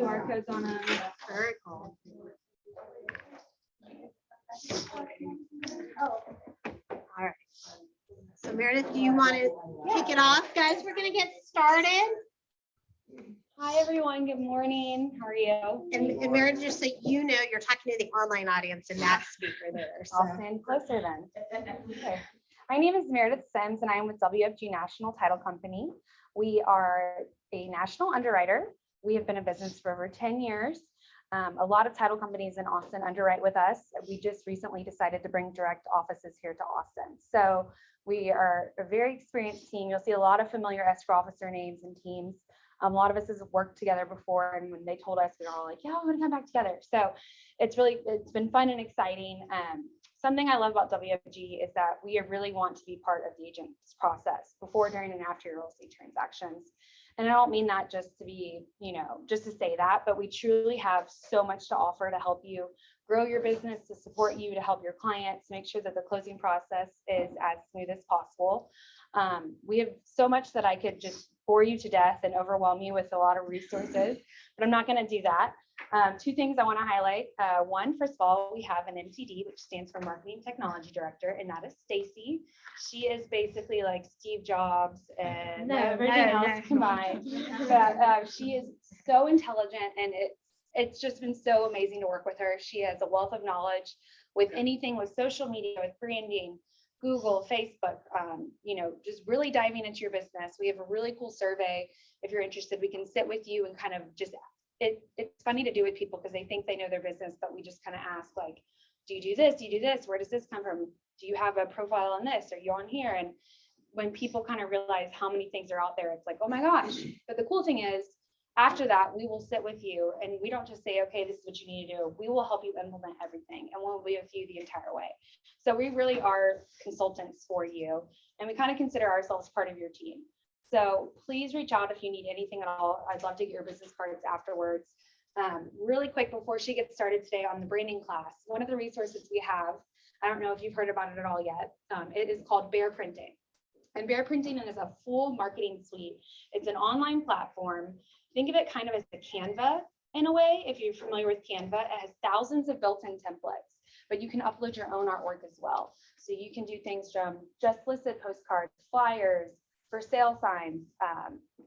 QR codes on them. Very cool. All right. So Meredith, do you want to kick it off, guys? We're going to get started. Hi, everyone. Good morning. How are you? And Meredith, just so you know, you're talking to the online audience and that speaker there. So. I'll stand closer then. Okay. My name is Meredith Sims, and I am with WFG National Title Company. We are a national underwriter. We have been in business for over 10 years. A lot of title companies in Austin underwrite with us. We just recently decided to bring direct offices here to Austin. So we are a very experienced team. You'll see a lot of familiar escrow officer names and teams. A lot of us has worked together before, and when they told us, we were all like, yeah, we're gonna come back together. So it's been fun and exciting. Something I love about WFG is that we really want to be part of the agent's process before, during, and after your real estate transactions. And I don't mean that just to be, just to say that, but we truly have so much to offer to help you grow your business, to support you, to help your clients, make sure that the closing process is as smooth as possible. We have so much that I could just bore you to death and overwhelm you with a lot of resources, but I'm not going to do that. Two things I want to highlight. One, first of all, we have an MTD, which stands for Marketing Technology Director, and that is Stacie. She is basically like Steve Jobs and everything else combined. But she is so intelligent, and it's just been so amazing to work with her. She has a wealth of knowledge with anything with social media, with branding, Google, Facebook, just really diving into your business. We have a really cool survey. If you're interested, we can sit with you and kind of just, it's funny to do with people because they think they know their business, but we just kind of ask like, do you do this? Do you do this? Where does this come from? Do you have a profile on this? Are you on here? And when people kind of realize how many things are out there, it's like, oh my gosh. But the cool thing is, after that, we will sit with you and we don't just say, okay, this is what you need to do. We will help you implement everything, and we'll be with you the entire way. So we really are consultants for you, and we kind of consider ourselves part of your team. So please reach out if you need anything at all. I'd love to get your business cards afterwards. Really quick, before she gets started today on the branding class, one of the resources we have, I don't know if you've heard about it at all yet, it is called Bear Printing. And Bear Printing is a full marketing suite. It's an online platform. Think of it kind of as the Canva in a way. If you're familiar with Canva, it has thousands of built-in templates, but you can upload your own artwork as well. So you can do things from just listed postcards, flyers, for sale signs,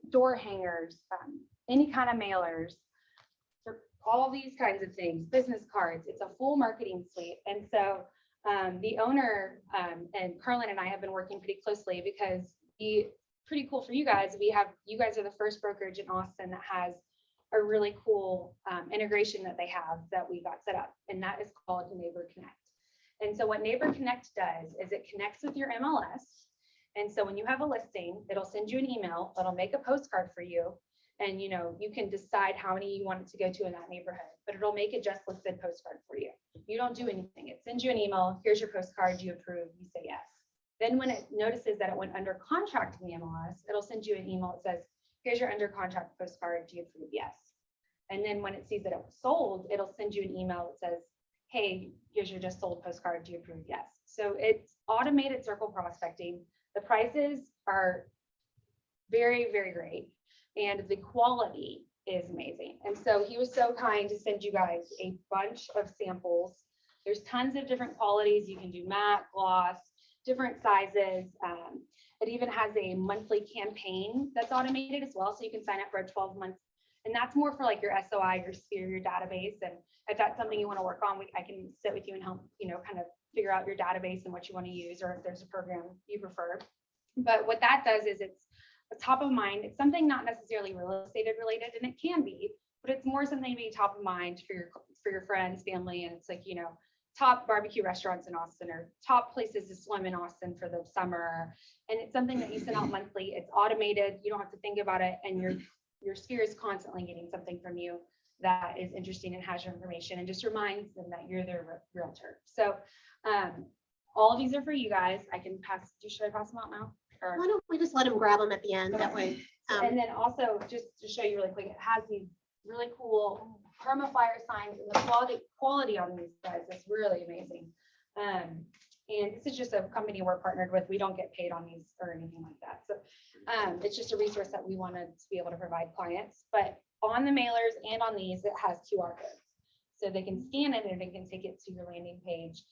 door hangers, any kind of mailers, for all these kinds of things, business cards. It's a full marketing suite. And so the owner and Carlin and I have been working pretty closely because pretty cool for you guys. You guys are the first brokerage in Austin that has a really cool integration that they have that we got set up, and that is called Neighbor Connect. And so what Neighbor Connect does is it connects with your MLS. And so when you have a listing, it'll send you an email, it'll make a postcard for you, and you can decide how many you want it to go to in that neighborhood, but it'll make a just listed postcard for you. You don't do anything. It sends you an email, here's your postcard, do you approve? You say yes. Then when it notices that it went under contract in the MLS, it'll send you an email that says, here's your under contract postcard, do you approve? Yes. And then when it sees that it was sold, it'll send you an email that says, hey, here's your just sold postcard, do you approve? Yes. So it's automated circle prospecting. The prices are very, very great, and the quality is amazing. And so he was so kind to send you guys a bunch of samples. There's tons of different qualities. You can do matte, gloss, different sizes. It even has a monthly campaign that's automated as well. So you can sign up for a 12-month, and that's more for like your SOI, your sphere, your database. And if that's something you want to work on, I can sit with you and help, kind of figure out your database and what you want to use, or if there's a program you prefer. But what that does is it's top of mind. It's something not necessarily real estate related, and it can be, but it's more something to be top of mind for your friends, family. And it's like, top barbecue restaurants in Austin, or top places to swim in Austin for the summer. And it's something that you send out monthly. It's automated. You don't have to think about it. And your sphere is constantly getting something from you that is interesting and has your information, and just reminds them that you're their realtor. So all of these are for you guys. Should I pass them out now? Or? Why don't we just let them grab them at the end? That way. And then also, just to show you really quick, it has these really cool Permafire signs, and the quality on these guys is really amazing. And this is just a company we're partnered with. We don't get paid on these or anything like that. So it's just a resource that we wanted to be able to provide clients. But on the mailers and on these, it has QR codes. So they can scan it and they can take it to your landing page,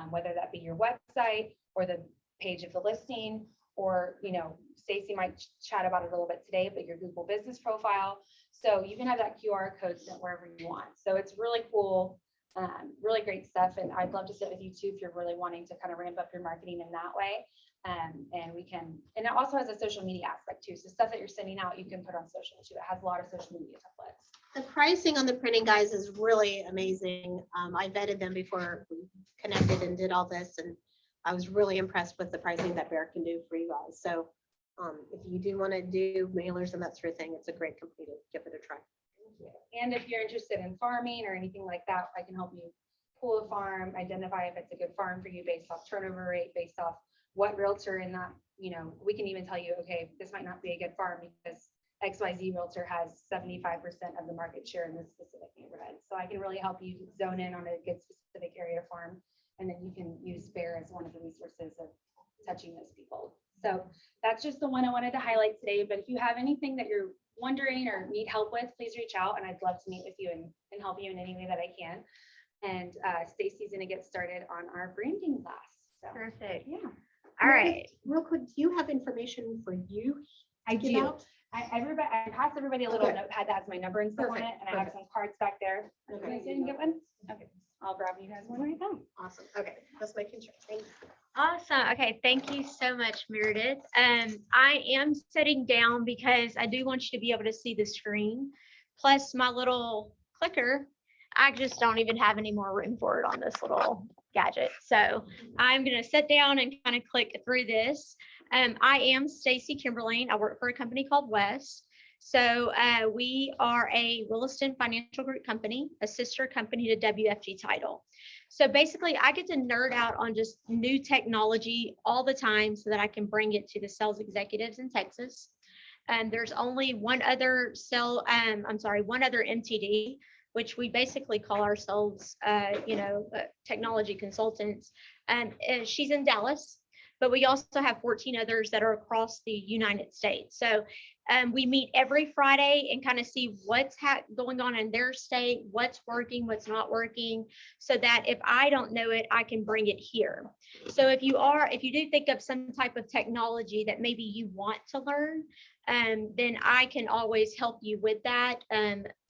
whether that be your website or the page of the listing, or, you know, Stacie might chat about it a little bit today, but your Google business profile. So you can have that QR code sent wherever you want. So it's really cool, really great stuff. And I'd love to sit with you too, if you're really wanting to kind of ramp up your marketing in that way. And we can, and it also has a social media aspect too. So stuff that you're sending out, you can put on social too. It has a lot of social media templates. The pricing on the printing guys is really amazing. I vetted them before we connected and did all this, and I was really impressed with the pricing that Bear can do for you guys. So if you do want to do mailers and that sort of thing, it's a great company to give it a try. And if you're interested in farming or anything like that, I can help you pull a farm, identify if it's a good farm for you based off turnover rate, based off what realtor in that, you know, we can even tell you, okay, this might not be a good farm because XYZ realtor has 75% of the market share in this specific neighborhood. So I can really help you zone in on a good specific area to farm. And then you can use Bear as one of the resources of touching those people. So that's just the one I wanted to highlight today. But if you have anything that you're wondering or need help with, please reach out and I'd love to meet with you and help you in any way that I can. And Stacie's going to get started on our branding class. So, Perfect. yeah. All right. Real quick, do you have information for you? I give do. out? I passed everybody a little Okay. notepad that has my number and stuff on it, Perfect, and I have some cards back there. You Okay. guys didn't get one? Okay, I'll grab you guys one right now. Awesome. Okay, that's making sure. Thank you. Awesome. Okay. Thank you so much, Meredith. I am sitting down because I do want you to be able to see the screen. Plus my little clicker, I just don't even have any more room for it on this little gadget. So I'm going to sit down and kind of click through this. I am Stacie Kimberlain. I work for a company called West. So we are a real estate financial group company, a sister company to WFG Title. So basically, I get to nerd out on just new technology all the time so that I can bring it to the sales executives in Texas. And there's only one other one other MTD, which we basically call ourselves, technology consultants. And she's in Dallas, but we also have 14 others that are across the United States. So we meet every Friday and kind of see what's going on in their state, what's working, what's not working, so that if I don't know it, I can bring it here. So if you do think of some type of technology that maybe you want to learn, then I can always help you with that.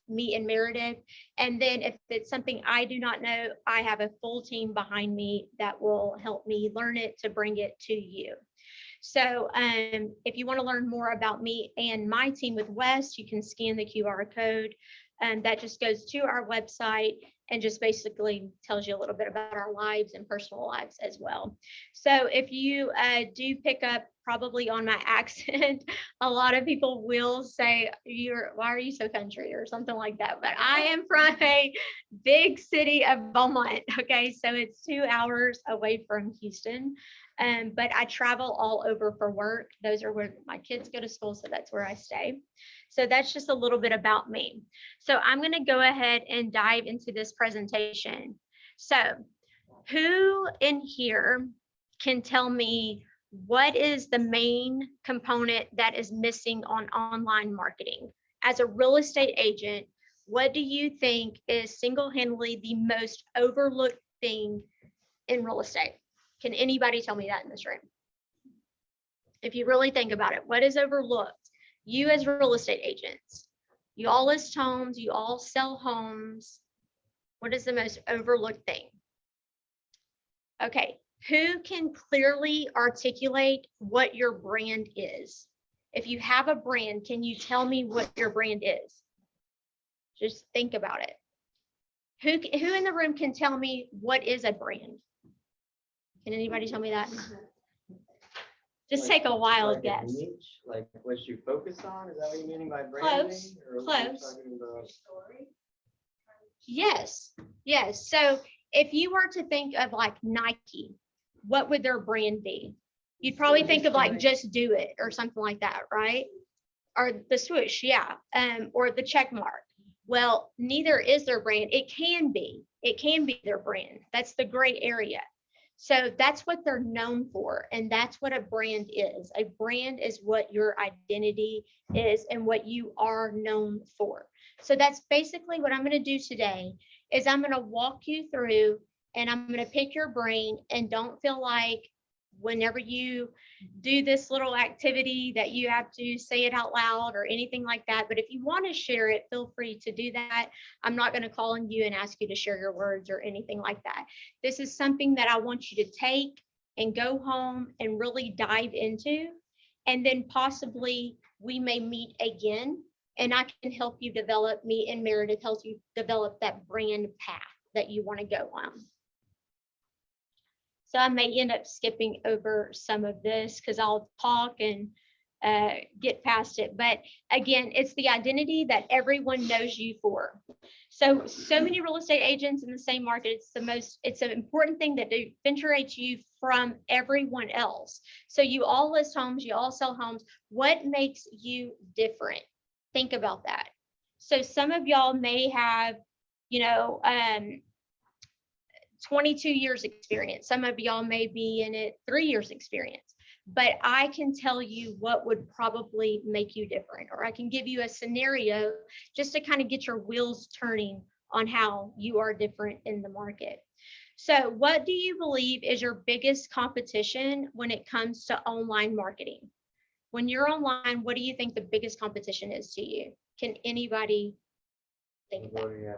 Me and Meredith. And then if it's something I do not know, I have a full team behind me that will help me learn it to bring it to you. So if you want to learn more about me and my team with West, you can scan the QR code, and that just goes to our website and just basically tells you a little bit about our lives and personal lives as well. So if you do pick up probably on my accent, a lot of people will say, why are you so country or something like that? But I am from a big city of Beaumont. Okay, so it's 2 hours away from Houston. But I travel all over for work. Those are where my kids go to school, so that's where I stay. So that's just a little bit about me. So I'm going to go ahead and dive into this presentation. So who in here can tell me what is the main component that is missing on online marketing? As a real estate agent, what do you think is single-handedly the most overlooked thing in real estate? Can anybody tell me that in this room? If you really think about it, what is overlooked? You as real estate agents, you all list homes, you all sell homes. What is the most overlooked thing? Okay, who can clearly articulate what your brand is? If you have a brand, can you tell me what your brand is? Just think about it. Who in the room can tell me what is a brand? Can anybody tell me that? Just take a wild guess. Niche, like what you focus on? Is that what you're meaning by branding? Close, Or what are you close. talking about? Yes, yes. So if you were to think of like Nike, what would their brand be? You'd probably think of like Just Do It or something like that, right? Or the swoosh, yeah, or the check mark. Well, neither is their brand. It can be their brand. That's the gray area. So that's what they're known for. And that's what a brand is. A brand is what your identity is and what you are known for. So that's basically what I'm going to do today is I'm going to walk you through and I'm going to pick your brain, and don't feel like whenever you do this little activity that you have to say it out loud or anything like that. But if you want to share it, feel free to do that. I'm not going to call on you and ask you to share your words or anything like that. This is something that I want you to take and go home and really dive into. And then possibly we may meet again and I can help you develop, me and Meredith help you develop that brand path that you want to go on. So I may end up skipping over some of this because I'll talk and get past it. But again, it's the identity that everyone knows you for. So many real estate agents in the same market, it's an important thing that differentiates you from everyone else. So you all list homes, you all sell homes. What makes you different? Think about that. So some of y'all may have, 22 years experience. Some of y'all may be in it 3 years experience, but I can tell you what would probably make you different, or I can give you a scenario just to kind of get your wheels turning on how you are different in the market. So what do you believe is your biggest competition when it comes to online marketing? When you're online, what do you think the biggest competition is to you? Can anybody think of that?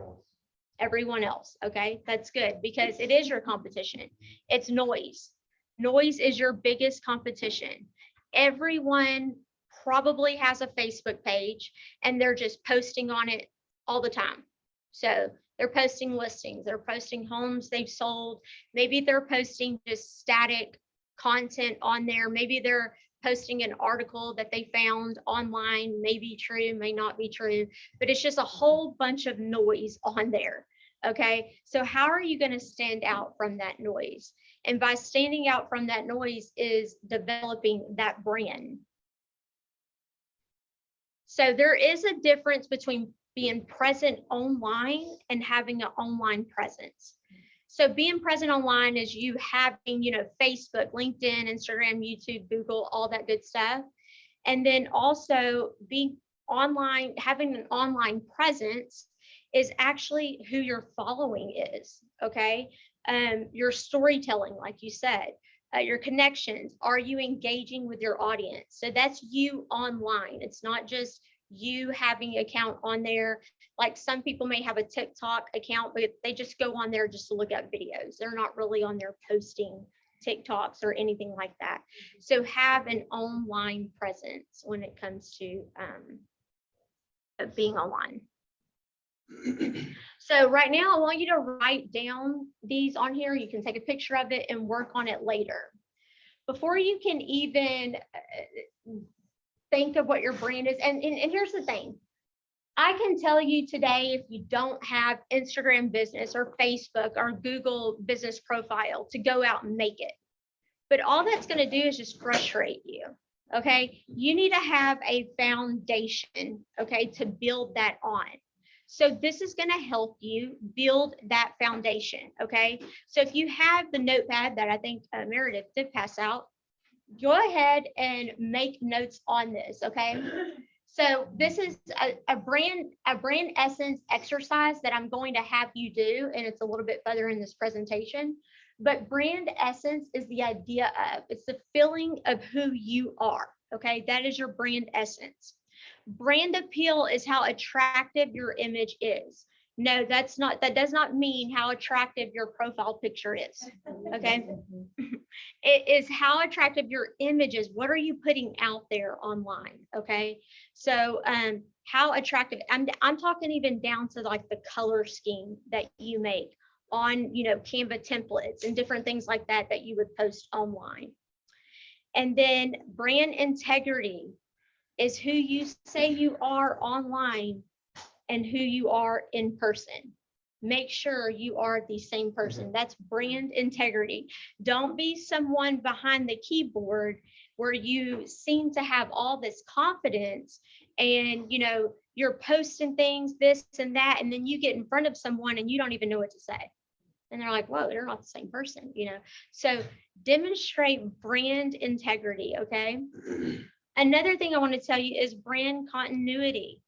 Everyone else. Okay, that's good because it is your competition. It's noise. Noise is your biggest competition. Everyone probably has a Facebook page and they're just posting on it all the time. So they're posting listings, they're posting homes they've sold. Maybe they're posting just static content on there. Maybe they're posting an article that they found online, may be true, may not be true, but it's just a whole bunch of noise on there. Okay, so how are you going to stand out from that noise? And by standing out from that noise is developing that brand. So there is a difference between being present online and having an online presence. So being present online is you having, Facebook, LinkedIn, Instagram, YouTube, Google, all that good stuff. And then also being online, having an online presence is actually who your following is, okay? Your storytelling, like you said, your connections. Are you engaging with your audience? So that's you online. It's not just you having an account on there. Like some people may have a TikTok account, but they just go on there just to look at videos. They're not really on there posting TikToks or anything like that. So have an online presence when it comes to being online. So right now, I want you to write down these on here. You can take a picture of it and work on it later. Before you can even think of what your brand is. And here's the thing. I can tell you today, if you don't have Instagram business or Facebook or Google business profile, to go out and make it. But all that's going to do is just frustrate you. Okay. You need to have a foundation, okay, to build that on. So this is going to help you build that foundation. Okay. So if you have the notepad that I think Meredith did pass out, go ahead and make notes on this. Okay. So this is a brand essence exercise that I'm going to have you do, and it's a little bit further in this presentation. But brand essence is the idea of, it's the feeling of who you are. Okay, that is your brand essence. Brand appeal is how attractive your image is. No, that does not mean how attractive your profile picture is. Okay. It is how attractive your image is. What are you putting out there online? Okay. So how attractive, I'm talking even down to like the color scheme that you make on, Canva templates and different things like that you would post online. And then brand integrity is who you say you are online and who you are in person. Make sure you are the same person. That's brand integrity. Don't be someone behind the keyboard where you seem to have all this confidence and, you're posting things, this and that, and then you get in front of someone and you don't even know what to say. And they're like, whoa, they're not the same person, So demonstrate brand integrity, okay? Another thing I want to tell you is brand continuity,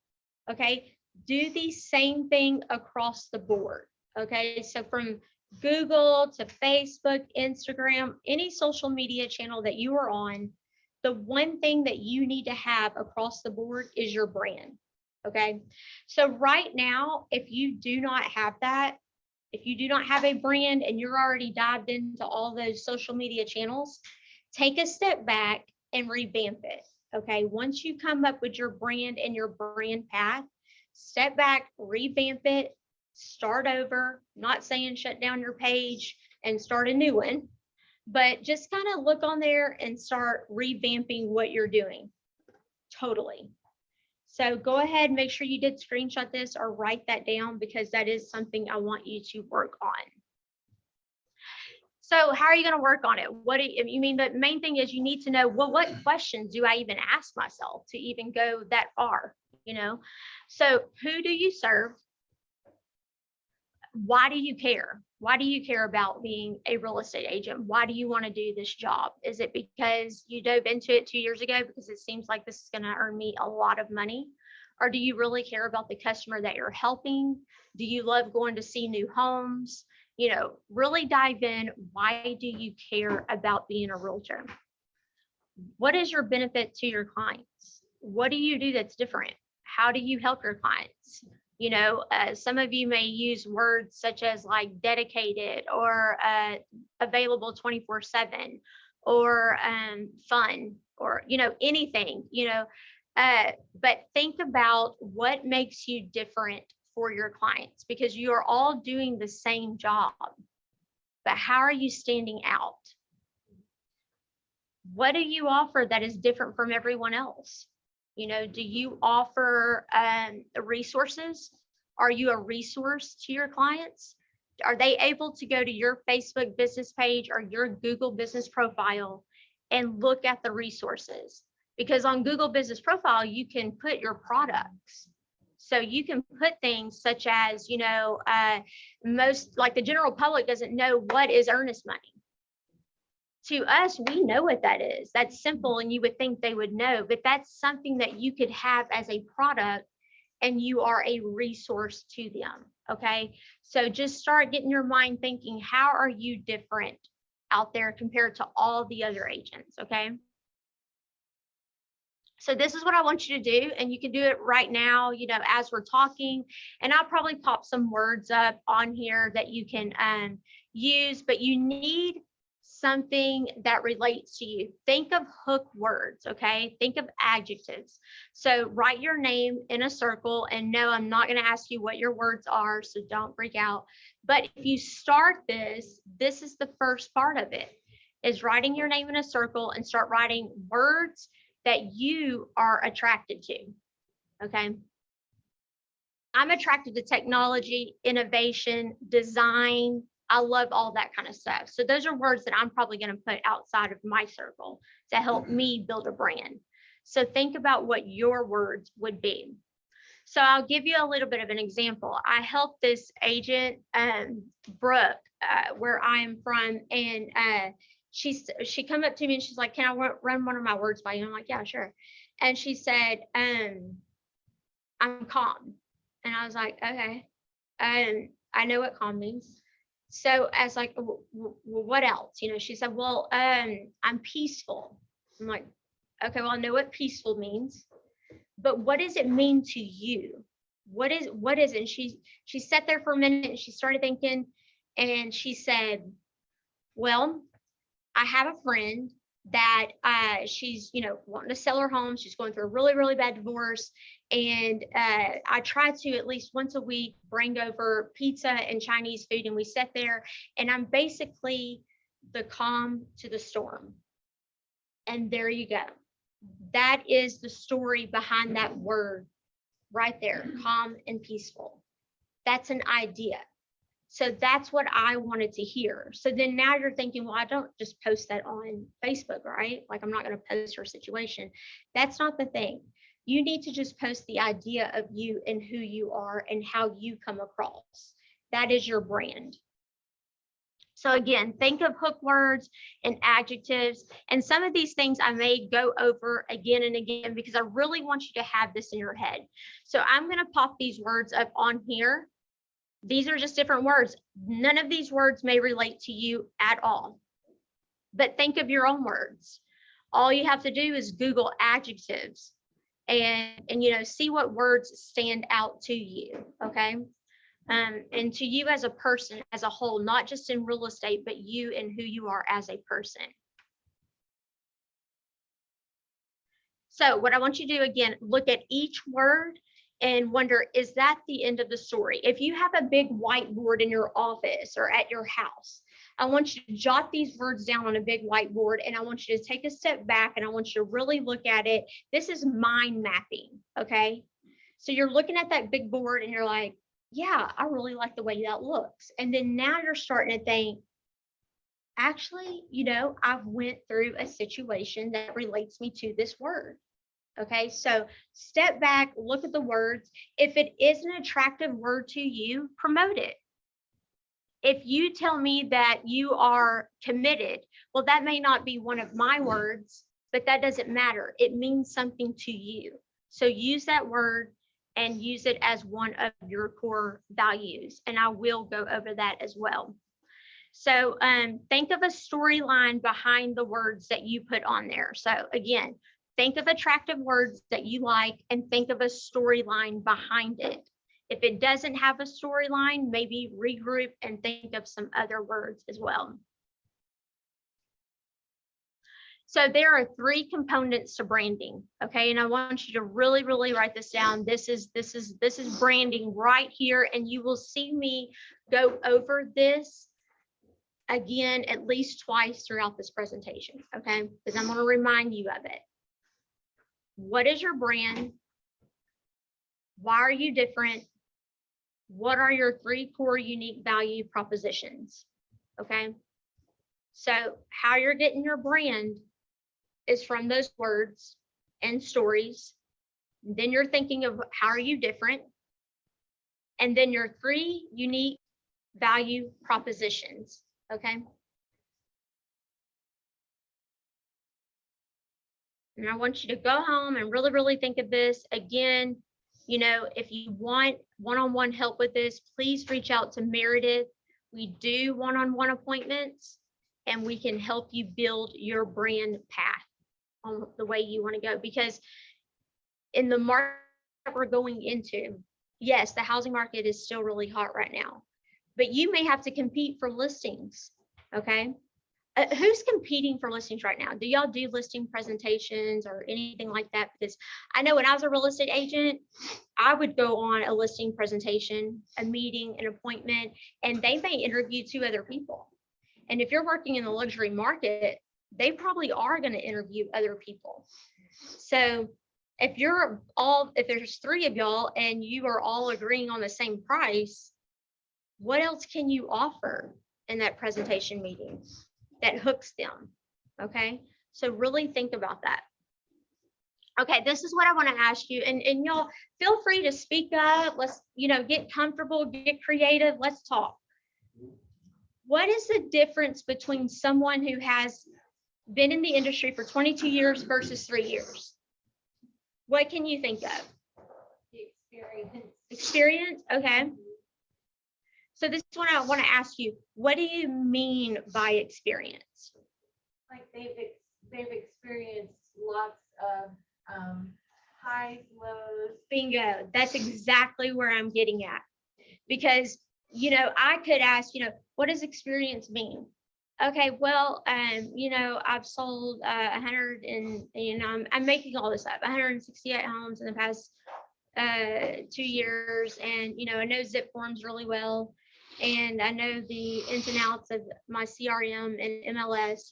okay? Do the same thing across the board. Okay, so from Google to Facebook, Instagram, any social media channel that you are on, the one thing that you need to have across the board is your brand. Okay, so right now, if you do not have that, if you do not have a brand and you're already dived into all those social media channels, take a step back and revamp it. Okay, once you come up with your brand and your brand path, step back, revamp it, start over. Not saying shut down your page and start a new one, but just kind of look on there and start revamping what you're doing. Totally. So go ahead, make sure you did screenshot this or write that down, because that is something I want you to work on. So how are you going to work on it? What do you mean? The main thing is you need to know, well, what questions do I even ask myself to even go that far? You know, so who do you serve? Why do you care? Why do you care about being a real estate agent? Why do you want to do this job? Is it because you dove into it 2 years ago because it seems like this is going to earn me a lot of money? Or do you really care about the customer that you're helping? Do you love going to see new homes? You know, really dive in. Why do you care about being a realtor? What is your benefit to your clients? What do you do that's different? How do you help your clients? You know, some of you may use words such as like dedicated or available 24/7 or fun, or, you know, anything, you know, but think about what makes you different for your clients, because you are all doing the same job, but how are you standing out? What do you offer that is different from everyone else? You know, do you offer resources? Are you a resource to your clients? Are they able to go to your Facebook business page or your Google business profile and look at the resources? Because on Google business profile, you can put your products. So you can put things such as, you know, most like the general public doesn't know what is earnest money. To us, we know what that is. That's simple, and you would think they would know, but that's something that you could have as a product and you are a resource to them. Okay, so just start getting your mind thinking, how are you different out there compared to all the other agents? Okay, so this is what I want you to do, and you can do it right now, you know, as we're talking, and I'll probably pop some words up on here that you can use, but you need something that relates to you. Think of hook words, okay? Think of adjectives. So write your name in a circle, and no, I'm not going to ask you what your words are, so don't freak out. But if you start this is the first part of it, is writing your name in a circle and start writing words that you are attracted to, okay? I'm attracted to technology, innovation, design. I love all that kind of stuff. So those are words that I'm probably going to put outside of my circle to help me build a brand. So think about what your words would be. So I'll give you a little bit of an example. I helped this agent, Brooke, where I'm from, and she come up to me and she's like, "Can I run one of my words by you?" I'm like, "Yeah, sure." And she said, "I'm calm." And I was like, "Okay." And I know what calm means. So I was like, well, what else? You know, she said, "Well, I'm peaceful." I'm like, "Okay, well, I know what peaceful means, but what does it mean to you? What is it?" And she sat there for a minute and she started thinking, and she said, "Well, I have a friend that she's, you know, wanting to sell her home. She's going through a really, really bad divorce. And I try to at least once a week bring over pizza and Chinese food. And we sit there, and I'm basically the calm to the storm." And there you go. That is the story behind that word right there, calm and peaceful. That's an idea. So that's what I wanted to hear. So then now you're thinking, well, I don't just post that on Facebook, right? Like, I'm not going to post her situation. That's not the thing. You need to just post the idea of you and who you are and how you come across. That is your brand. So again, think of hook words and adjectives. And some of these things I may go over again and again because I really want you to have this in your head. So I'm going to pop these words up on here. These are just different words. None of these words may relate to you at all. But think of your own words. All you have to do is Google adjectives and see what words stand out to you. Okay. And to you as a person as a whole, not just in real estate, but you and who you are as a person. So what I want you to do again, look at each word and wonder, is that the end of the story? If you have a big whiteboard in your office or at your house, I want you to jot these words down on a big whiteboard, and I want you to take a step back and I want you to really look at it. This is mind mapping, okay? So you're looking at that big board and you're like, yeah, I really like the way that looks. And then now you're starting to think, actually, I've went through a situation that relates me to this word. Okay, so step back, look at the words. If it is an attractive word to you, promote it. If you tell me that you are committed, well, that may not be one of my words, but that doesn't matter. It means something to you. So use that word and use it as one of your core values. And I will go over that as well. So think of a storyline behind the words that you put on there. So again, think of attractive words that you like and think of a storyline behind it. If it doesn't have a storyline, maybe regroup and think of some other words as well. So there are 3 components to branding, okay? And I want you to really, really write this down. This is branding right here, and you will see me go over this again at least twice throughout this presentation, okay? Because I'm going to remind you of it. What is your brand? Why are you different? What are your 3 core unique value propositions? Okay. So how you're getting your brand is from those words and stories. Then you're thinking of how are you different? And then your 3 unique value propositions. Okay. And I want you to go home and really, really think of this. Again, if you want one-on-one help with this, please reach out to Meredith. We do one-on-one appointments, and we can help you build your brand path on the way you want to go. Because in the market we're going into, yes, the housing market is still really hot right now, but you may have to compete for listings. Okay. Who's competing for listings right now? Do y'all do listing presentations or anything like that? Because I know when I was a real estate agent, I would go on a listing presentation, a meeting, an appointment, and they may interview 2 other people. And if you're working in the luxury market, they probably are going to interview other people. So if there's 3 of y'all and you are all agreeing on the same price, what else can you offer in that presentation meeting that hooks them? Okay, so really think about that. Okay, this is what I want to ask you, and y'all feel free to speak up. Let's get comfortable, get creative. Let's talk. What is the difference between someone who has been in the industry for 22 years versus 3 years? What can you think of? The Experience, okay. So this is what I want to ask you. What do you mean by experience? Like they've experienced lots of highs, lows. Bingo. That's exactly where I'm getting at. Because, I could ask, what does experience mean? Okay, well, I've sold 100 and, I'm making all this up, 168 homes in the past 2 years. And, I know zip forms really well. And I know the ins and outs of my CRM and MLS,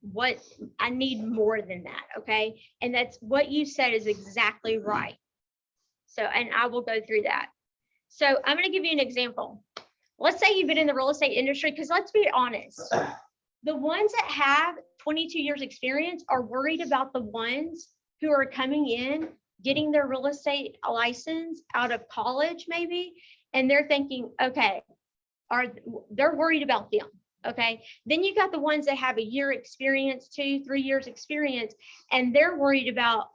what I need more than that. Okay. And that's what you said is exactly right. So, and I will go through that. So I'm going to give you an example. Let's say you've been in the real estate industry, because let's be honest, the ones that have 22 years experience are worried about the ones who are coming in, getting their real estate license out of college maybe, and they're thinking, okay, they're worried about them. Okay. Then you got the ones that have a year experience, 2-3 years experience, and they're worried about,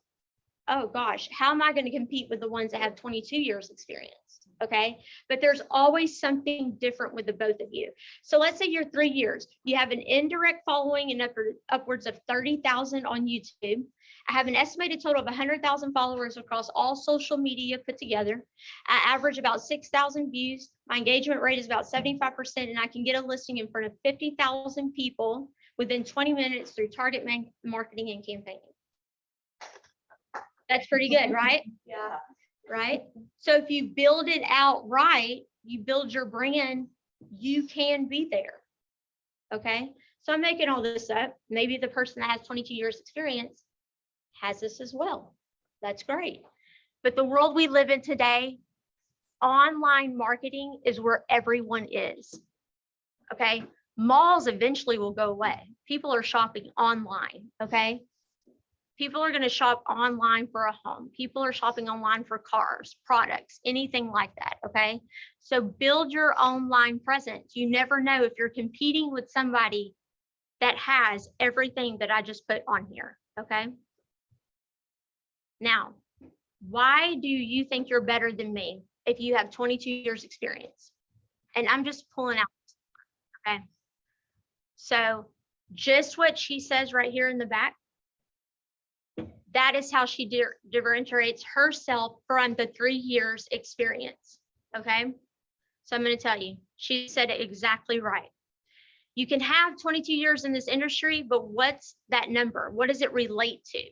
oh gosh, how am I going to compete with the ones that have 22 years experience? Okay. But there's always something different with the both of you. So let's say you're 3 years, you have an indirect following and upwards of 30,000 on YouTube. I have an estimated total of 100,000 followers across all social media put together. I average about 6,000 views. My engagement rate is about 75%, and I can get a listing in front of 50,000 people within 20 minutes through target marketing and campaigning. That's pretty good, right? Yeah. Right? So if you build it out right, you build your brand, you can be there. Okay. So I'm making all this up. Maybe the person that has 22 years experience has this as well. That's great. But the world we live in today, online marketing is where everyone is. Okay. Malls eventually will go away. People are shopping online. Okay. People are going to shop online for a home. People are shopping online for cars, products, anything like that. Okay. So build your online presence. You never know if you're competing with somebody that has everything that I just put on here. Okay. Now, why do you think you're better than me if you have 22 years experience? And I'm just pulling out. Okay. So just what she says right here in the back, that is how she differentiates herself from the 3 years experience. Okay. So I'm going to tell you, she said it exactly right. You can have 22 years in this industry, but what's that number? What does it relate to?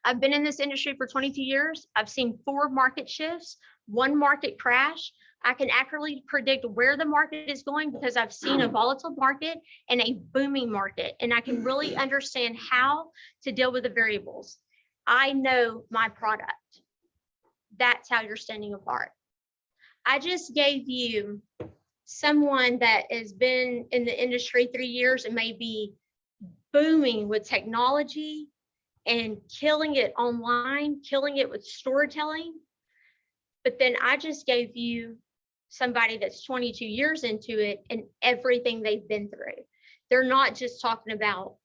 I've been in this industry for 22 years. I've seen 4 market shifts, 1 market crash. I can accurately predict where the market is going because I've seen a volatile market and a booming market, and I can really understand how to deal with the variables. I know my product. That's how you're standing apart. I just gave you someone that has been in the industry 3 years and may be booming with technology and killing it online, killing it with storytelling. But then I just gave you somebody that's 22 years into it and everything they've been through. They're not just talking about,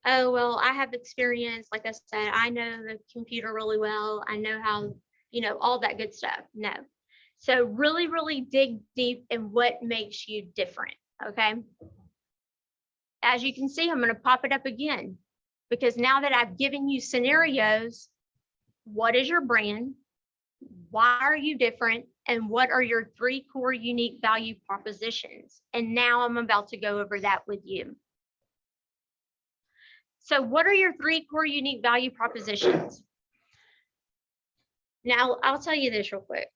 oh, well, I have experience. Like I said, I know the computer really well. I know how, all that good stuff. No. So really, really dig deep in what makes you different. Okay. As you can see, I'm going to pop it up again because now that I've given you scenarios, what is your brand? Why are you different? And what are your 3 core unique value propositions? And now I'm about to go over that with you. So what are your 3 core unique value propositions? Now, I'll tell you this real quick.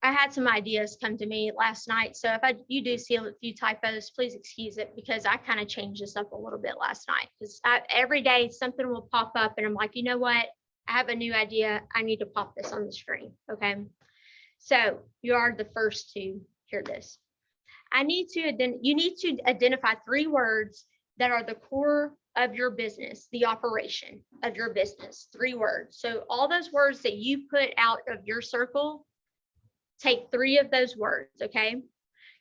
I had some ideas come to me last night. So if you do see a few typos, please excuse it because I kind of changed this up a little bit last night. Because every day something will pop up and I'm like, you know what? I have a new idea. I need to pop this on the screen. Okay. So you are the first to hear this. You need to identify 3 words that are the core of your business, the operation of your business, 3 words. So all those words that you put out of your circle, take 3 of those words. Okay.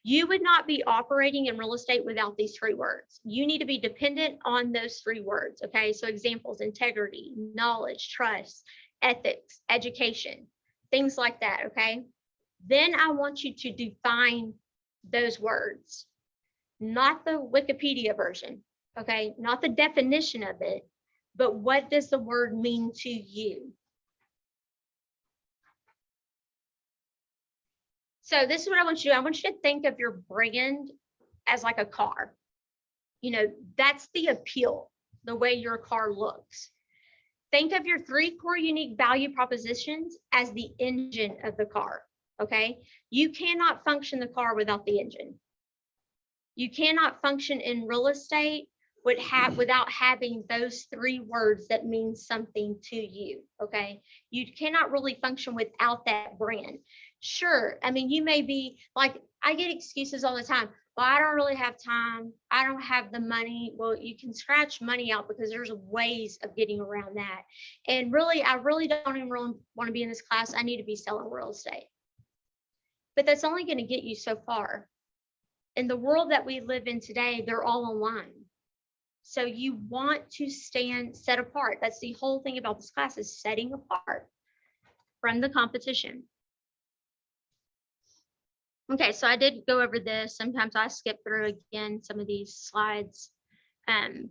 You would not be operating in real estate without these 3 words. You need to be dependent on those 3 words. Okay. So examples: integrity, knowledge, trust, ethics, education, things like that. Okay. Then I want you to define those words, not the Wikipedia version. Okay. Not the definition of it, but what does the word mean to you? So this is what I want you to do. I want you to think of your brand as like a car. That's the appeal, the way your car looks. Think of your 3 core unique value propositions as the engine of the car. Okay. You cannot function the car without the engine. You cannot function in real estate without having those 3 words that mean something to you. Okay. You cannot really function without that brand. Sure. I mean, you may be like, I get excuses all the time. Well, I don't really have time. I don't have the money. Well, you can scratch money out because there's ways of getting around that. And really, I really don't even really want to be in this class. I need to be selling real estate. but that's only going to get you so far. In the world that we live in today, they're all online. So you want to set apart. That's the whole thing about this class, is setting apart from the competition. Okay, so I did go over this. Sometimes I skip through again some of these slides.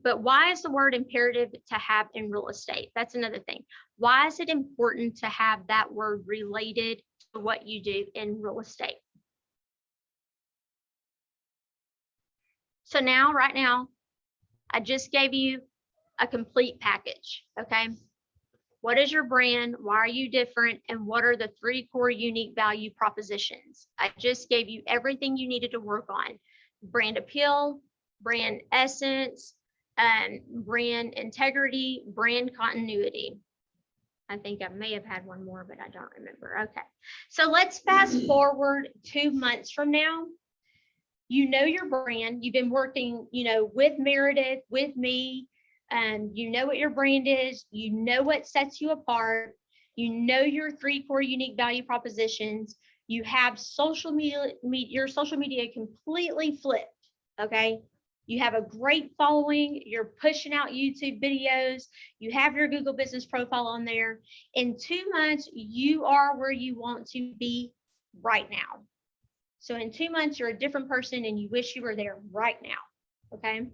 But why is the word imperative to have in real estate? That's another thing. Why is it important to have that word related to what you do in real estate? So now, right now, I just gave you a complete package, okay? What is your brand? Why are you different? And what are the 3 core unique value propositions? I just gave you everything you needed to work on. Brand appeal, brand essence, brand integrity, brand continuity. I think I may have had one more, but I don't remember. Okay, so let's fast forward 2 months from now. You know your brand. You've been working, with Meredith, with me, and you know what your brand is. You know what sets you apart. You know your 3 core unique value propositions. You have social media, your social media completely flipped. Okay. You have a great following. You're pushing out YouTube videos. You have your Google business profile on there. In 2 months, you are where you want to be right now. So in 2 months, you're a different person and you wish you were there right now. Okay.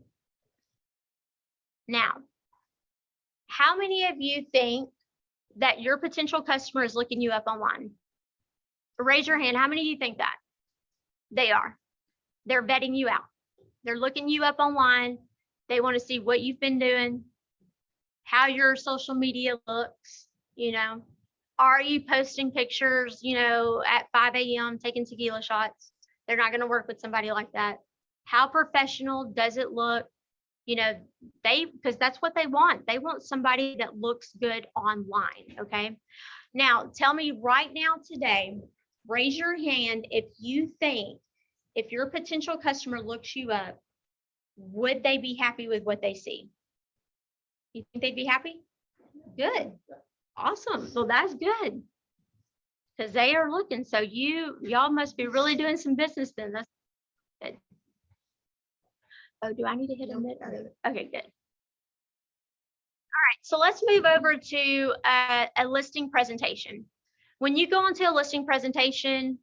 Now, how many of you think that your potential customer is looking you up online? Raise your hand. How many of you think that? They are. They're vetting you out. They're looking you up online. They want to see what you've been doing, how your social media looks, Are you posting pictures, at 5 a.m. taking tequila shots? They're not going to work with somebody like that. How professional does it look? Because that's what they want. They want somebody that looks good online. Okay. Now, tell me right now today, raise your hand if you think, if your potential customer looks you up, would they be happy with what they see? You think they'd be happy? Good. Awesome. Well, that's good. Because they are looking. So y'all must be really doing some business then. That's good. Oh, do I need to hit a mid? Okay, good. All right, so let's move over to a listing presentation. When you go into a listing presentation,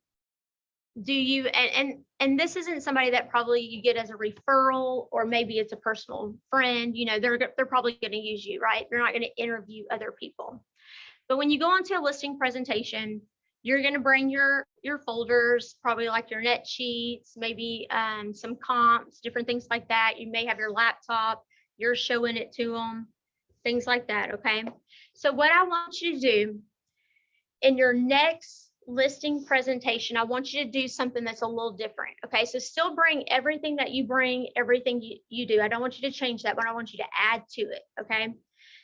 do you, and this isn't somebody that probably you get as a referral, or maybe it's a personal friend, they're probably going to use you, right? They're not going to interview other people. But when you go into a listing presentation, you're going to bring your folders, probably like your net sheets, maybe some comps, different things like that. You may have your laptop, you're showing it to them, things like that, okay? So what I want you to do in your next listing presentation, I want you to do something that's a little different, okay? So still bring everything that you bring, everything you do. I don't want you to change that, but I want you to add to it, okay?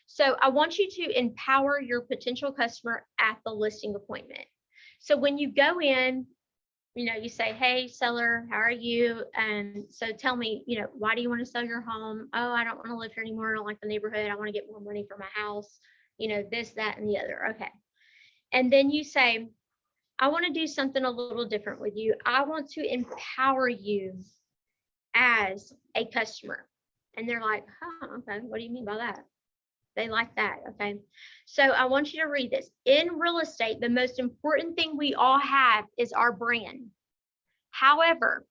So I want you to empower your potential customer at the listing appointment. So when you go in, you say, hey, seller, how are you? And so tell me, why do you want to sell your home? Oh, I don't want to live here anymore. I don't like the neighborhood. I want to get more money for my house, this, that, and the other. Okay. And then you say, I want to do something a little different with you. I want to empower you as a customer. And they're like, huh, okay, what do you mean by that? They like that, okay? So I want you to read this. In real estate, the most important thing we all have is our brand. However,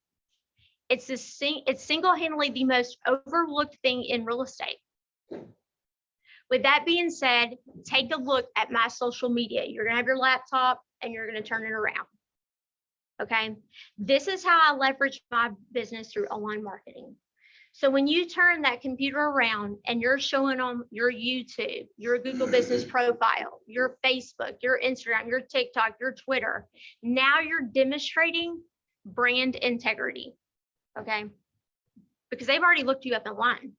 it's single-handedly the most overlooked thing in real estate. With that being said, take a look at my social media. You're gonna have your laptop and you're gonna turn it around, okay? This is how I leverage my business through online marketing. So when you turn that computer around and you're showing them your YouTube, your Google business profile, your Facebook, your Instagram, your TikTok, your Twitter, now you're demonstrating brand integrity, okay? Because they've already looked you up online.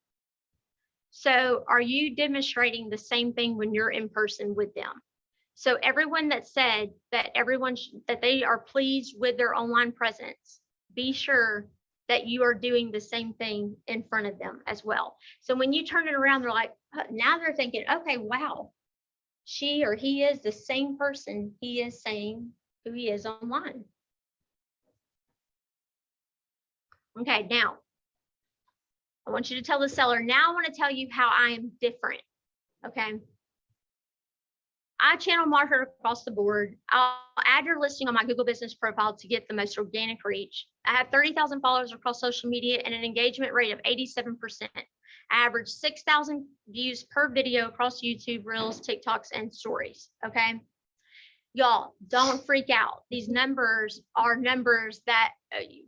So are you demonstrating the same thing when you're in person with them? So everyone that said that that they are pleased with their online presence, be sure that you are doing the same thing in front of them as well. So when you turn it around, they're like, now they're thinking, okay, wow, she or he is the same person he is saying who he is online. Okay, now I want you to tell the seller, now I want to tell you how I am different. Okay. I channel market across the board. I'll add your listing on my Google business profile to get the most organic reach. I have 30,000 followers across social media and an engagement rate of 87%. I average 6,000 views per video across YouTube, Reels, TikToks, and stories. Okay. Y'all, don't freak out. These numbers are numbers that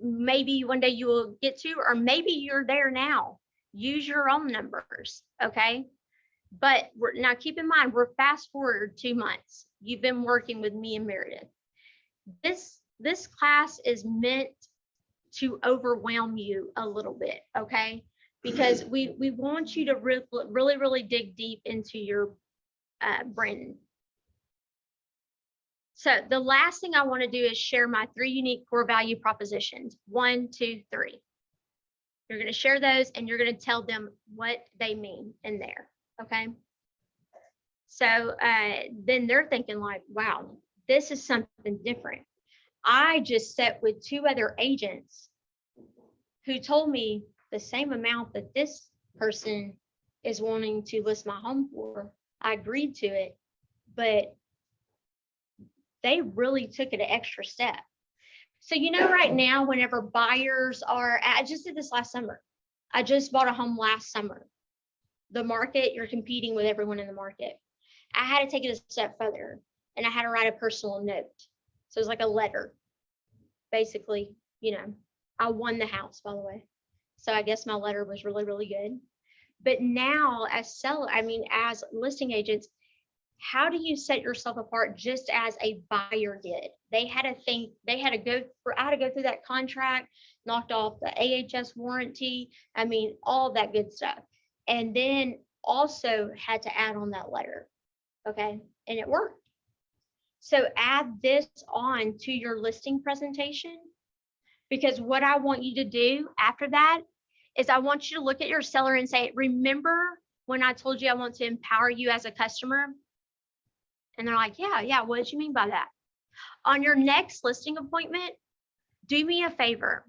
maybe one day you will get to, or maybe you're there now. Use your own numbers. Okay. But now keep in mind, we're fast forward 2 months. You've been working with me and Meredith. This class is meant to overwhelm you a little bit, okay? Because we want you to really dig deep into your branding. So the last thing I want to do is share my 3 unique core value propositions. 1, 2, 3. You're going to share those and you're going to tell them what they mean in there. Okay. So then they're thinking like, wow, this is something different. I just sat with 2 other agents who told me the same amount that this person is wanting to list my home for. I agreed to it, but they really took it an extra step. So, you know, right now, whenever buyers are, I just did this last summer. I just bought a home last summer. The market, you're competing with everyone in the market. I had to take it a step further and I had to write a personal note. So it was like a letter. Basically, you know, I won the house, by the way. So I guess my letter was really good. But now as as listing agents, how do you set yourself apart just as a buyer did? I had to go through that contract, knocked off the AHS warranty. All that good stuff. And then also had to add on that letter. Okay. And it worked. So add this on to your listing presentation, because what I want you to do after that is I want you to look at your seller and say, remember when I told you I want to empower you as a customer? And they're like, yeah. What did you mean by that? On your next listing appointment, do me a favor.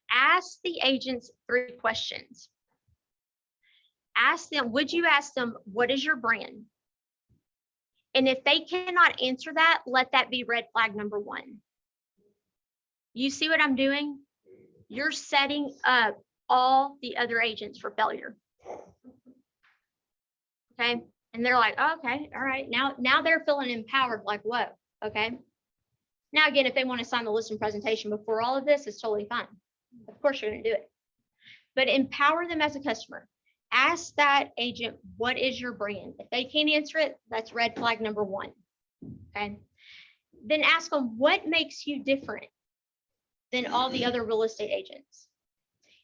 Ask the agents 3 questions. Would you ask them, what is your brand? And if they cannot answer that, let that be red flag number 1. You see what I'm doing? You're setting up all the other agents for failure. Okay. And they're like, oh, okay, all right. Now they're feeling empowered, like, whoa, okay. Now, again, if they want to sign the listing presentation before all of this, it's totally fine. Of course, you're going to do it. But empower them as a customer. Ask that agent, what is your brand? If they can't answer it, that's red flag number 1. Okay. Then ask them, what makes you different than all the other real estate agents?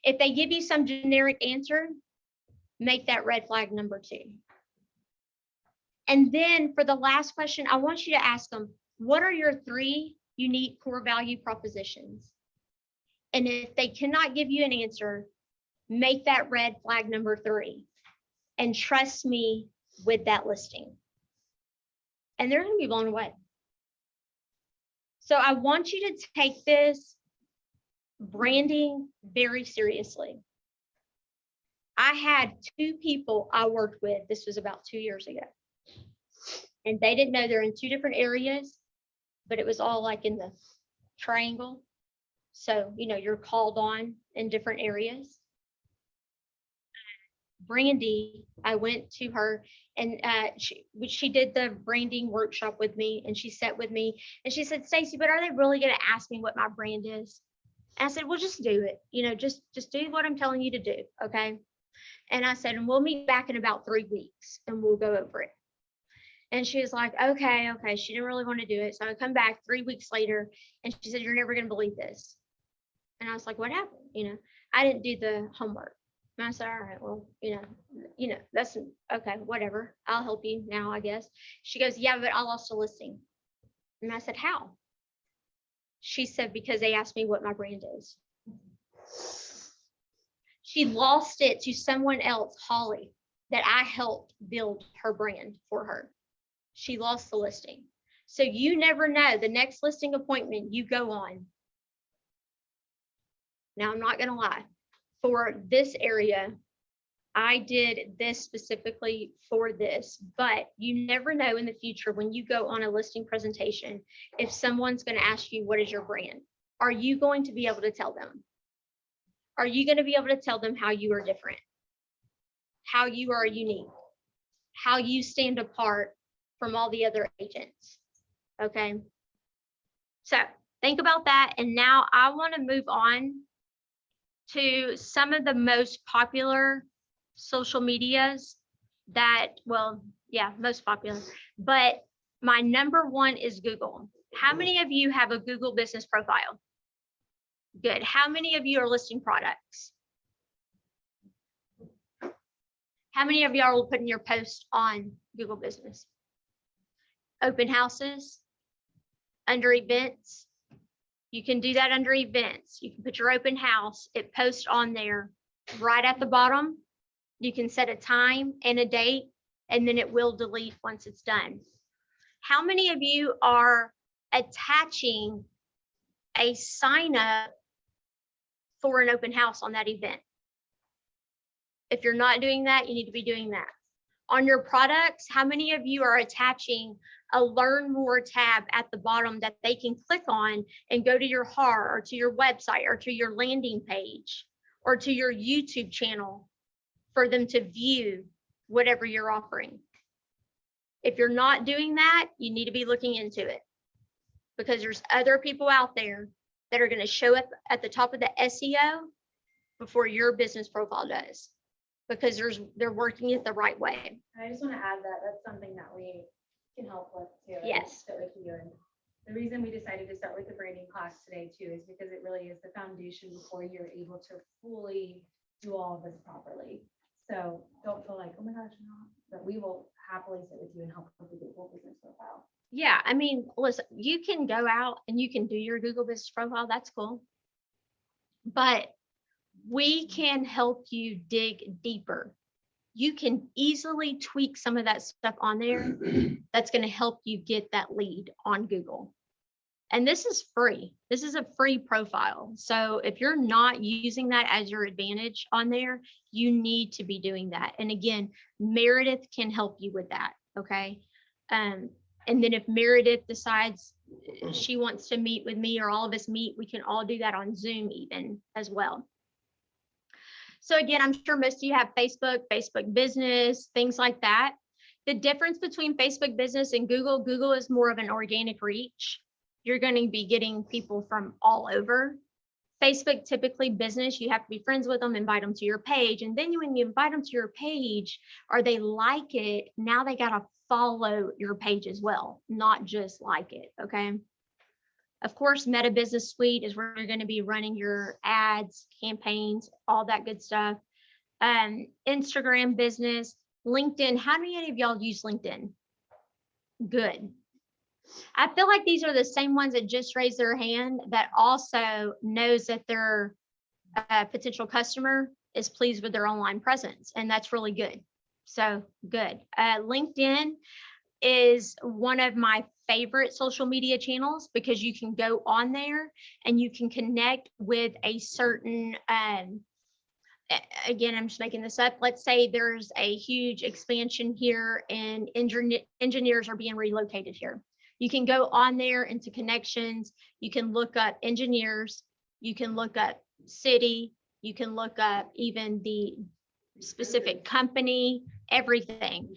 If they give you some generic answer, make that red flag number 2. And then for the last question, I want you to ask them, what are your 3 unique core value propositions? And if they cannot give you an answer, make that red flag number 3 and trust me with that listing. And they're going to be blown away. So I want you to take this branding very seriously. I had 2 people I worked with. This was about 2 years ago. And they didn't know they're in 2 different areas, but it was all like in the triangle. So, you know, you're called on in different areas. Brandy, I went to her and she did the branding workshop with me, and she sat with me and she said, Stacie, but are they really going to ask me what my brand is? And I said, well, just do it. You know, just do what I'm telling you to do. Okay. And I said, and we'll meet back in about 3 weeks and we'll go over it. And she was like, okay. She didn't really want to do it. So I come back 3 weeks later and she said, you're never going to believe this. And I was like, what happened? You know, I didn't do the homework. And I said, all right, well, you know, that's okay, whatever. I'll help you now, I guess. She goes, yeah, but I lost a listing. And I said, how? She said, because they asked me what my brand is. She lost it to someone else, Holly, that I helped build her brand for her. She lost the listing. So you never know, the next listing appointment you go on, Now, I'm not gonna lie, for this area, I did this specifically for this, but you never know in the future when you go on a listing presentation, if someone's gonna ask you, what is your brand? Are you going to be able to tell them? Are you gonna be able to tell them how you are different? How you are unique? How you stand apart from all the other agents? Okay. So think about that. And now I want to move on to some of the most popular social medias that, well, yeah, most popular, but my number one is Google. How many of you have a Google business profile? Good. How many of you are listing products? How many of y'all will put in your post on Google Business? Open houses, under events. You can do that under events. You can put your open house, it posts on there right at the bottom. You can set a time and a date, and then it will delete once it's done. How many of you are attaching a sign up for an open house on that event? If you're not doing that, you need to be doing that. On your products, how many of you are attaching a learn more tab at the bottom that they can click on and go to your HAR or to your website or to your landing page or to your YouTube channel for them to view whatever you're offering? If you're not doing that, you need to be looking into it, because there's other people out there that are going to show up at the top of the SEO before your business profile does, because they're working it the right way. And I just want to add that that's something that we can help with too. Yes. That we can do. And the reason we decided to start with the branding class today too is because it really is the foundation before you're able to fully do all of this properly. So don't feel like, oh my gosh, no, but we will happily sit with you and help with the Google business profile. Yeah, I mean, listen, you can go out and you can do your Google business profile. That's cool. But we can help you dig deeper. You can easily tweak some of that stuff on there that's going to help you get that lead on Google. And this is free. This is a free profile. So if you're not using that as your advantage on there, you need to be doing that. And again, Meredith can help you with that. Okay. And then if Meredith decides she wants to meet with me or all of us meet, we can all do that on Zoom even as well. So again, I'm sure most of you have Facebook, Facebook business, things like that. The difference between Facebook business and Google is more of an organic reach. You're going to be getting people from all over. Facebook, typically business, you have to be friends with them, invite them to your page. And then when you invite them to your page or they like it, now they got to follow your page as well, not just like it. Okay. Of course, Meta Business Suite is where you're going to be running your ads, campaigns, all that good stuff. Instagram business, LinkedIn. How many of y'all use LinkedIn? Good. I feel like these are the same ones that just raised their hand that also knows that their potential customer is pleased with their online presence. And that's really good. So good. LinkedIn is one of my favorite social media channels because you can go on there and you can connect with a certain, again, I'm just making this up. Let's say there's a huge expansion here and engineers are being relocated here. You can go on there into connections. You can look up engineers. You can look up city. You can look up even the specific company, everything.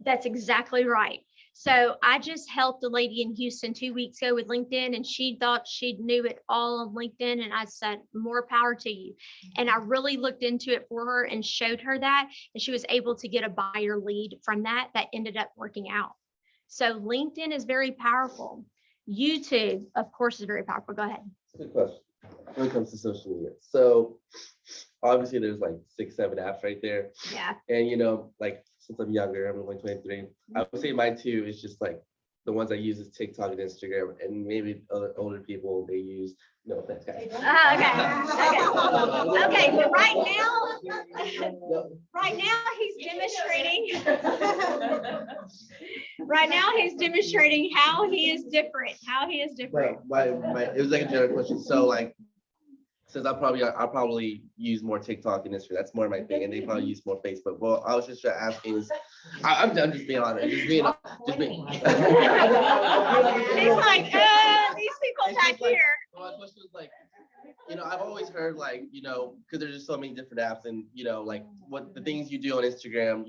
That's exactly right. So I just helped a lady in Houston 2 weeks ago with LinkedIn, and she thought she knew it all on LinkedIn. And I said, more power to you. And I really looked into it for her and showed her that, and she was able to get a buyer lead from that ended up working out. So LinkedIn is very powerful. YouTube, of course, is very powerful. Go ahead. Good question. When it comes to social media, so obviously there's like 6, 7 apps right there, Yeah. and like since I'm younger, I'm only 23. I would say my two is just like the ones that uses TikTok and Instagram, and maybe other older people, they use, no offense, guys. Okay, but right now, No, right now he's demonstrating how he is different, But it was like a general question. So like, since I probably use more TikTok and Instagram, that's more my thing, and they probably use more Facebook. Well, I was just asking is, I'm just being honest, just being. He's like, these people back here. My question was like, I've always heard like, because there's just so many different apps, and like what the things you do on Instagram,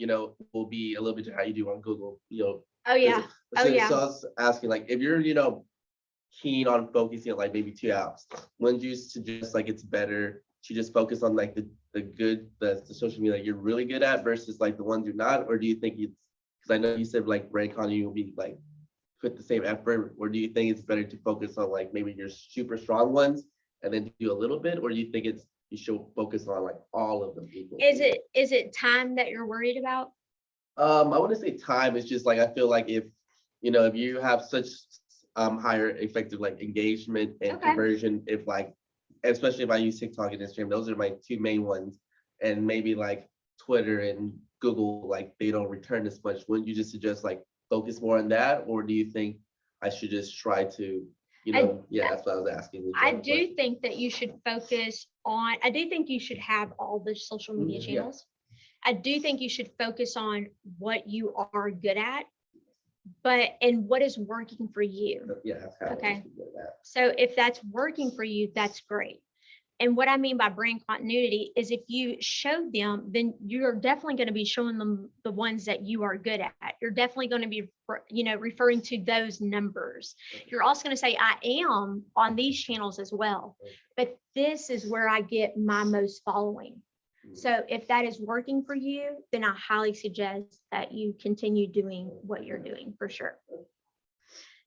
will be a little bit to how you do on Google, Oh, yeah. So, Oh, yeah. so I was asking, like, if you're, keen on focusing on like maybe 2 apps, wouldn't you suggest like it's better to just focus on like the social media that you're really good at versus like the ones you're not? Or do you think it's, because I know you said like brand content will be like put the same effort, or do you think it's better to focus on like maybe your super strong ones and then do a little bit, or do you think you should focus on like all of them equally? Is it time that you're worried about? I wouldn't say time. It's just like I feel like if you have such higher effective like engagement and Okay. conversion, if like, especially if I use TikTok and Instagram, those are my 2 main ones, and maybe like Twitter and Google, like they don't return as much, wouldn't you just suggest like focus more on that? Or do you think I should just try to, that's what I was asking. I do think that you should focus on, I do think you should have all the social media Yeah. channels. I do think you should focus on what you are good at, and what is working for you. Yeah, that's kind of Okay. what I'm at. So if that's working for you, that's great. And what I mean by brand continuity is if you show them, then you're definitely going to be showing them the ones that you are good at. You're definitely going to be, referring to those numbers. You're also going to say, I am on these channels as well, but this is where I get my most following. So if that is working for you, then I highly suggest that you continue doing what you're doing for sure.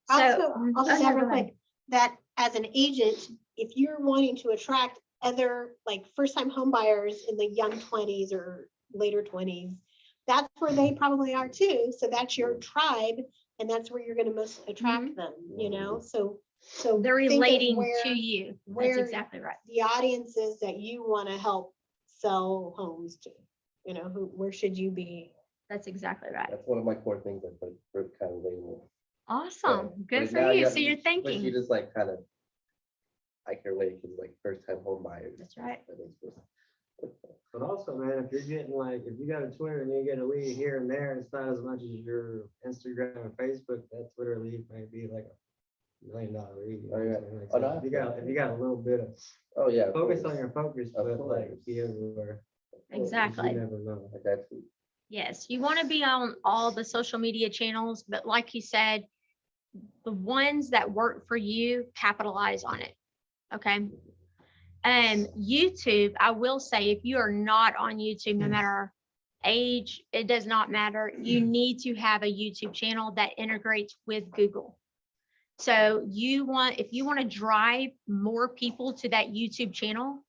Also, So, add real quick, that as an agent, if you're wanting to attract other like first-time home buyers in the young 20s or later 20s, that's where they probably are too. So that's your tribe, and that's where you're going to most attract them, So they're think of relating where to you. That's where- exactly right. the audiences that you want to help sell homes to, where should you be? That's exactly right. That's one of my core things I put for kind of label. Awesome. Good for now you. have So you're But thinking. you just like kind of, I can relate because like first time home buyers. That's right. But also, man, if you're getting like, if you got a Twitter and you get a lead here and there, it's not as much as your Instagram and Facebook. That Twitter lead might be like $1 million lead. Oh, yeah. Like, Oh, so no, if you got a little bit of Oh, yeah. of focus course. on your focus, Of but like course. be everywhere. Exactly. You never know. Like that's Yes, you want to be on all the social media channels, but like you said, the ones that work for you, capitalize on it. Okay. YouTube, I will say, if you are not on YouTube, no matter age, it does not matter. You need to have a YouTube channel that integrates with Google. So if you want to drive more people to that YouTube channel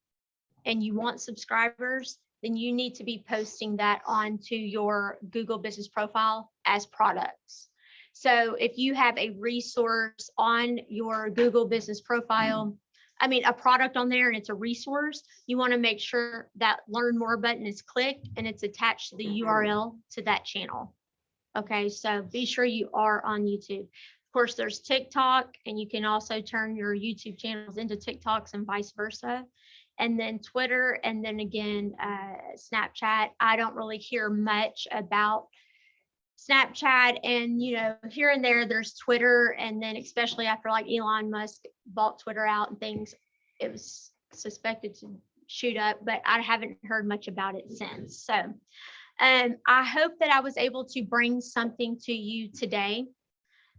and you want subscribers, then you need to be posting that onto your Google business profile as products. So if you have a resource on your Google business profile, a product on there and it's a resource, you want to make sure that learn more button is clicked and it's attached to the URL to that channel. Okay, so be sure you are on YouTube. Of course, there's TikTok, and you can also turn your YouTube channels into TikToks and vice versa. And then Twitter, and then again, Snapchat. I don't really hear much about Snapchat, and here and there's Twitter, and then especially after like Elon Musk bought Twitter out and things, it was suspected to shoot up, but I haven't heard much about it since. So I hope that I was able to bring something to you today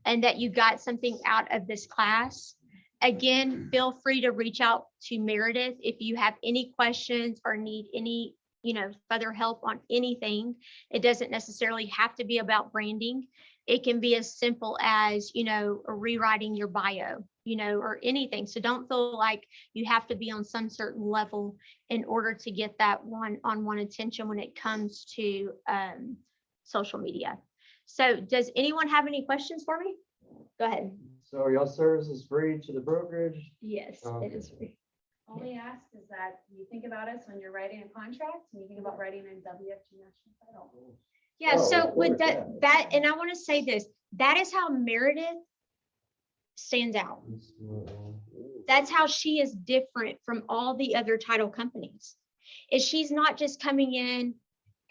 and that you got something out of this class. Again, feel free to reach out to Meredith if you have any questions or need any further help on anything. It doesn't necessarily have to be about branding. It can be as simple as, rewriting your bio, or anything. So don't feel like you have to be on some certain level in order to get that one-on-one attention when it comes to social media. So does anyone have any questions for me? go ahead. So are y'all services free to the brokerage? Yes, it is free. All we ask is that you think about us when you're writing a contract and you think about writing in WFG National Title. Yeah, Oh, so of with course, yeah. that, and I want to say this, that is how Meredith stands out. That's how she is different from all the other title companies. Is she's not just coming in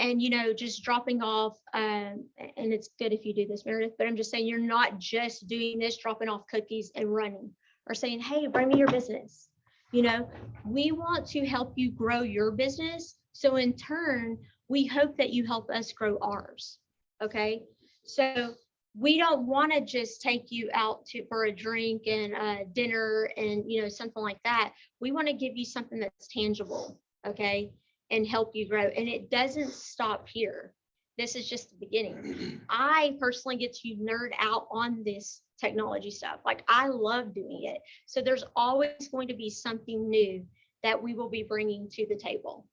and, you know, just dropping off, and it's good if you do this, Meredith, but I'm just saying, you're not just doing this, dropping off cookies and running, or saying, hey, bring me your business. You know, we want to help you grow your business. So in turn, we hope that you help us grow ours. Okay. So we don't want to just take you out for a drink and dinner and, you know, something like that. We want to give you something that's tangible. Okay. And help you grow. And it doesn't stop here. This is just the beginning. I personally get to nerd out on this technology stuff. Like, I love doing it. So there's always going to be something new that we will be bringing to the table.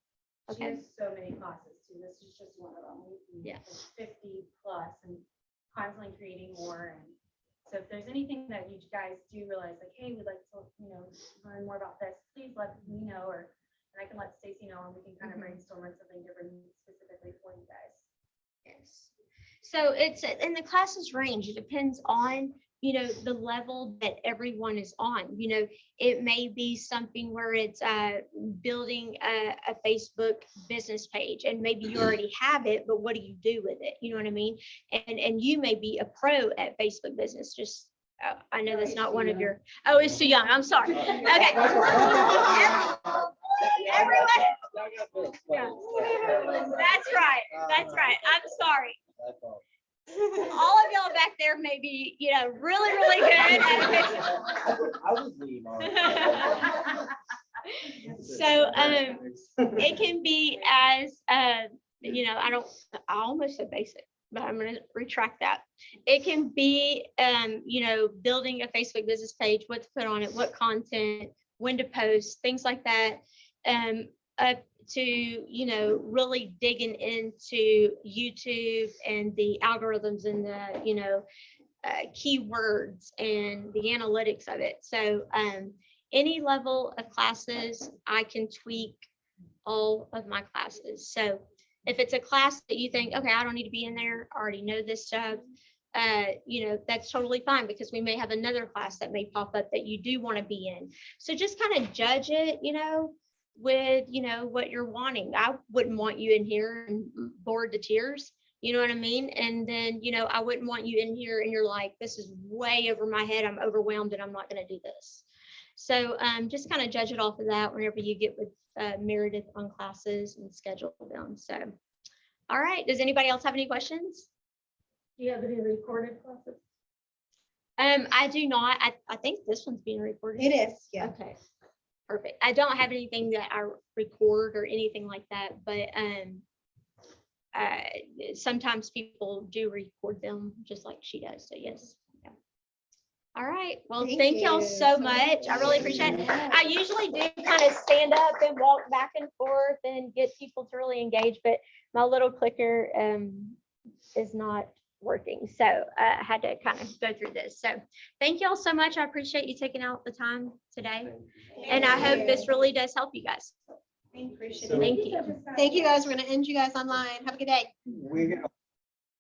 She Okay. has so many classes too. This is just one of them. We Yeah. have 50 plus and constantly creating more. And so if there's anything that you guys do realize, like, hey, we'd like to, you know, learn more about this, please let me know, and I can let Stacie know, and we can kind of brainstorm on something different specifically for you guys. Yes. So it's, and the classes range. It depends on, you know, the level that everyone is on. You know, it may be something where it's building a Facebook business page, and maybe you already have it, but what do you do with it? You know what I mean? And you may be a pro at Facebook business. Just I know that's not one of your. Oh, it's too young. I'm sorry. Okay. Everyone. Yeah. That's right. That's right. I'm sorry. All of y'all back there may be, you know, really, really good at I was leaning on. it. So it can be as you know, I almost said basic, but I'm going to retract that. It can be you know, building a Facebook business page, what to put on it, what content, when to post, things like that. Up to, you know, really digging into YouTube and the algorithms and the, you know, keywords and the analytics of it. So any level of classes, I can tweak all of my classes. So if it's a class that you think, okay, I don't need to be in there, I already know this stuff, you know, that's totally fine, because we may have another class that may pop up that you do want to be in. So just kind of judge it, you know, with, you know, what you're wanting. I wouldn't want you in here and bored to tears, you know what I mean? And then, you know, I wouldn't want you in here and you're like, this is way over my head, I'm overwhelmed and I'm not going to do this. So just kind of judge it off of that whenever you get with Meredith on classes and schedule them. So, all right. Does anybody else have any questions? Do you have any recorded classes? I do not. I think this one's being recorded. It is, yeah. Okay. Perfect. I don't have anything that I record or anything like that, but sometimes people do record them just like she does. So yes. Yeah. All right. Well, thank y'all you so so much. I really appreciate it. Yeah. I usually do kind of stand up and walk back and forth and get people to really engage, but my little clicker is not working. So I had to kind of go through this. So thank y'all so much. I appreciate you taking out the time today. And I hope this really does help you guys. Appreciate So- it. Thank you. Thank you, guys. We're gonna end you guys online. Have a good day. We got